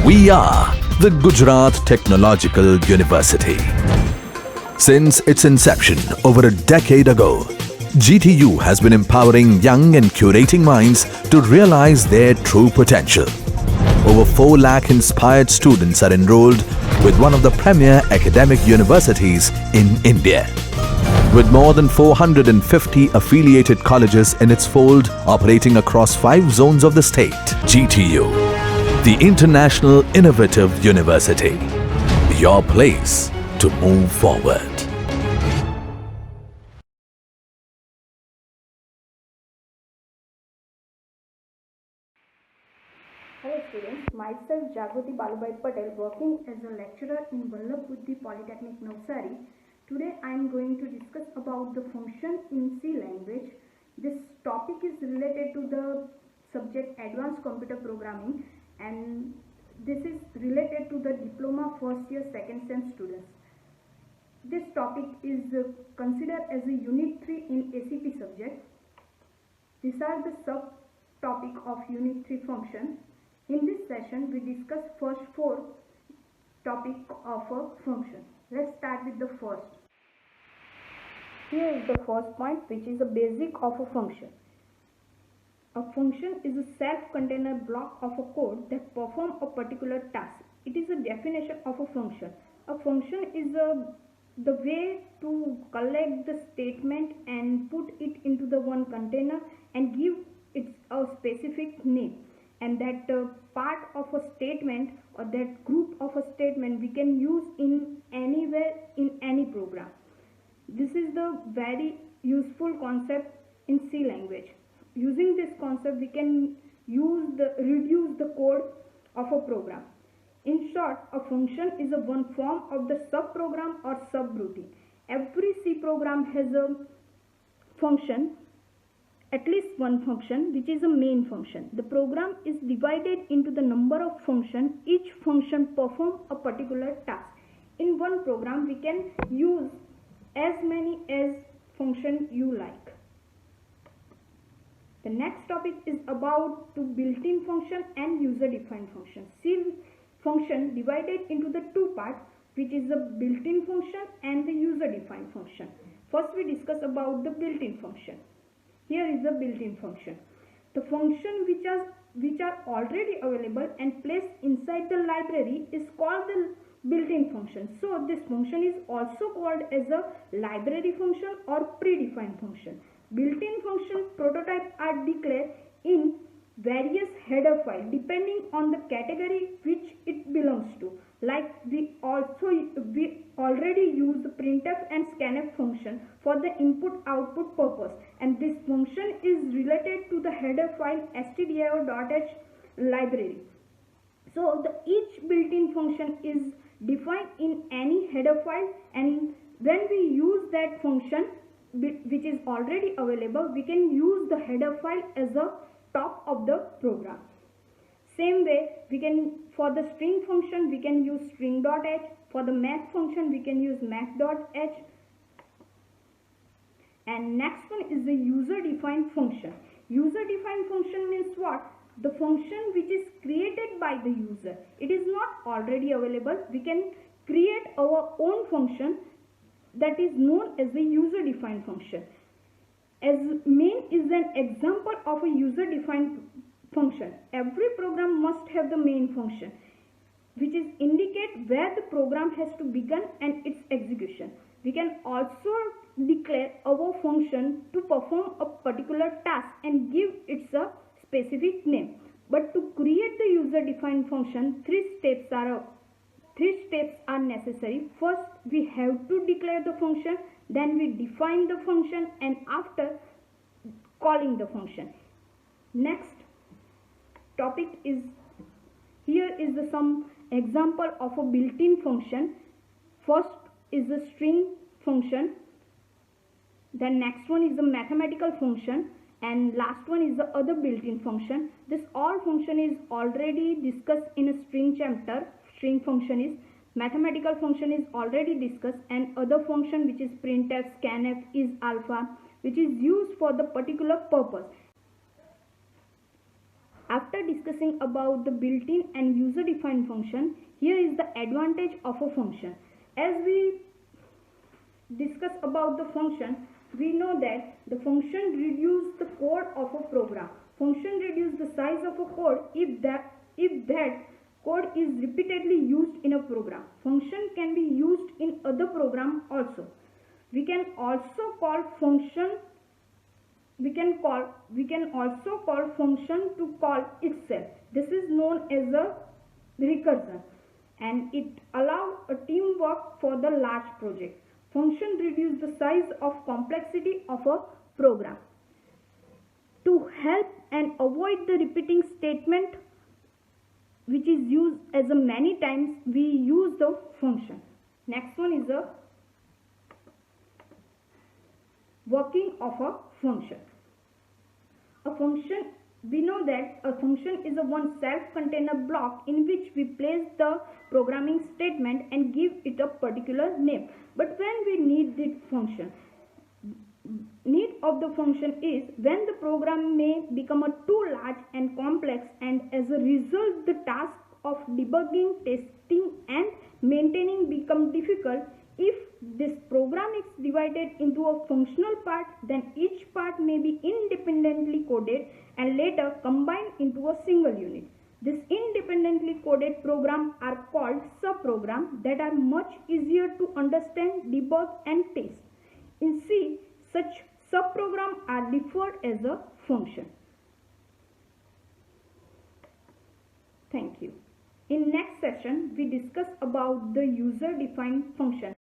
We are the Gujarat Technological University. Since its inception over a decade ago, GTU has been empowering young and curating minds to realize their true potential. Over 4 lakh inspired students are enrolled with one of the premier academic universities in India. With more than 450 affiliated colleges in its fold operating across 5 zones of the state, GTU, the International Innovative University, your place to move forward. Hello students, myself Jagrati Balubai Patel, working as a lecturer in Vallabh Buddhi Polytechnic Navsari. Today I am going to discuss about the function in C language. This topic is related to the subject Advanced Computer Programming, and this is related to the diploma first year second sem students. This topic is considered as a unit 3 in ACP subject. These are the subtopic of unit 3 function. In this session, we discuss first 4 topic of a function. Let's start with the first. Here is the first point, which is the basic of a function. A function is a self-contained block of a code that performs a particular task. It is a definition of a function. A function is the way to collect the statement and put it into the one container and give it a specific name. And that part of a statement or that group of a statement we can use in anywhere in any program. This is the very useful concept in C language. Using this concept we can reduce the code of a program. In short, a function is a one form of the subprogram or subroutine. Every C program has a function, at least one function, which is a main function. The program is divided into the number of functions. Each function performs a particular task. In one program we can use as many as function you like. The next topic is about the built-in function and user-defined function. C function divided into the 2 parts, which is the built-in function and the user-defined function. First we discuss about the built-in function. Here is the built-in function. The function which are already available and placed inside the library is called the built-in function. So this function is also called as a library function or predefined function. Built-in function prototypes are declared in various header files depending on the category which it belongs to. Like we already use the printf and scanf function for the input-output purpose, and this function is related to the header file stdio.h library. So each built-in function is defined in any header file, and when we use that function which is already available, we can use the header file as a top of the program. Same way, for the string function we can use string.h. For the math function we can use math.h. And next one is the user-defined function. User-defined function means what? The function which is created by the user. It is not already available. We can create our own function that is known as the user-defined function. As main is an example of a user-defined function. Every program must have the main function, which is indicate where the program has to begin and its execution. We can also declare our function to perform a particular task and give it a specific name. But to create the user-defined function, 3 steps are necessary. First, we have to declare the function, then we define the function, and after calling the function. Next topic is, here is some example of a built-in function. First is the string function, then next one is the mathematical function, and last one is the other built-in function. This all function is already discussed in a string chapter. String function is, mathematical function is already discussed, and other function which is printf, scanf, is alpha, which is used for the particular purpose. After discussing about the built-in and user-defined function, here is the advantage of a function. As we discuss about the function, we know that the function reduces the code of a program. Function reduces the size of a code if that code is repeatedly used in a program. Function can be used in other program also. We can also call function to call itself. This is known as a recursion, and it allows a teamwork for the large project. Function reduce the size of complexity of a program. To help and avoid the repeating statement which is used as a many times, we use the function. Next one is the working of a function. We know that a function is a one self-contained block in which we place the programming statement and give it a particular name. But when we need the function, need of the function is when the program may become too large and complex, and as a result the task of debugging, testing and maintaining become difficult. If this program is divided into a functional part, then each part may be independently coded and later combined into a single unit. These independently coded programs are called subprograms that are much easier to understand, debug and test. In C, such subprograms are referred as a function. Thank you. In next session, we discuss about the user-defined function.